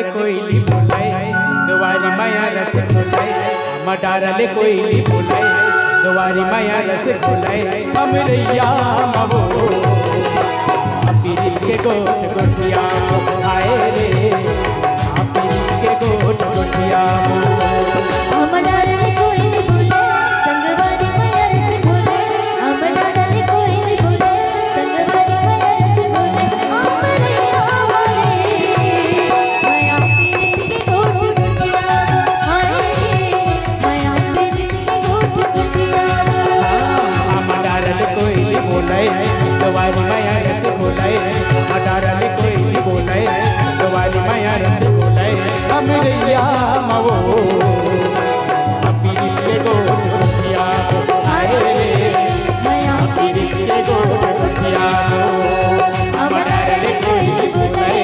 डारले कोयली बोलाय गवारी माया रस बोलाय हम डारले कोयली बोलाय गवारी माया रस बोलाय हमरैया मवो पीरी के गोट गोटिया आए रे पीरी के गोट गोटिया हम डारले कोयली बोलाय संगवारी माया रस बोलाय हम डारले कोयली बोलाय संगवारी माया रस बोलाय हमरैया मरे माया पीरी के गोट गोटिया आए रे माया पीरी के गोट गोटिया हम डारले कोयली बोलाय गवारी माया रस बोलाय डारले कोयली बोलाय गवारी माया रस बोलाय हमरैया मवो पीरी के गोट गोटिया आए रे माया पीरी के गोट गोटिया हम डारले कोयली बोलाय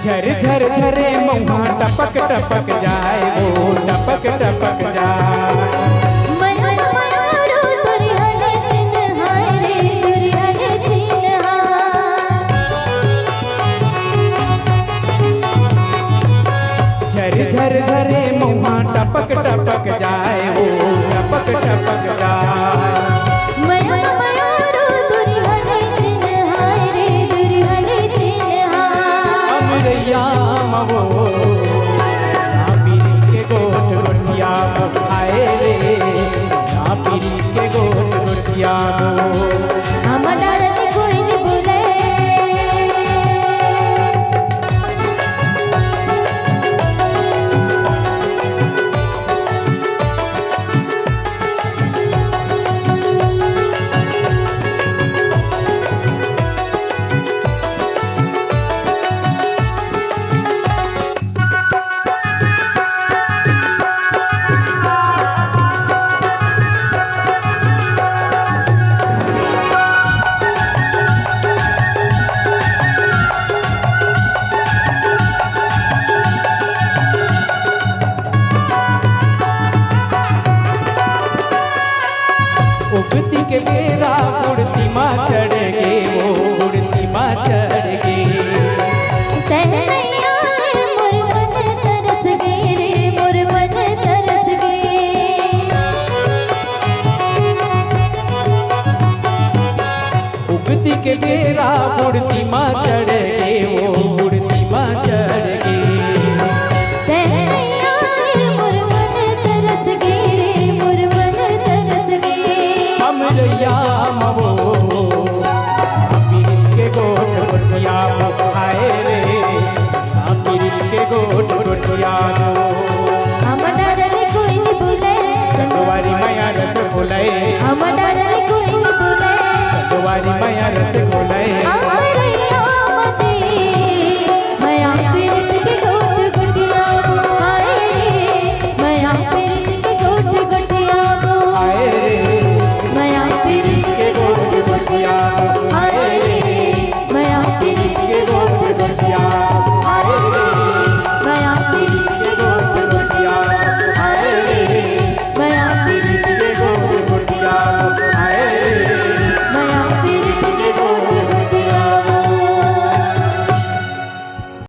झर झर झरे मुँहा टपक टपक जाए वो टपक टपक जाए माया माया रो तुरी हने दिन हाय रे तुरी हने दिन झर झर झरे मुँहा टपक टपक जाए वो टपक टपक जाए माया माया रो तुरी हने दिन हाय रे तुरी हने दिन हमरैया मवो पीरी के गोट गोटिया आए रे पीरी के गोट गोटिया हम डारले कोयली बोलाय उगती के बेरा उड़ती माँ चढ़ गे वो उड़ती माँ चढ़ गे तहनैया मोर मन तरस गे रे मोर मन तरस गे उगती के बेरा उड़ती माँ चढ़ गे वो उड़ती माँ चढ़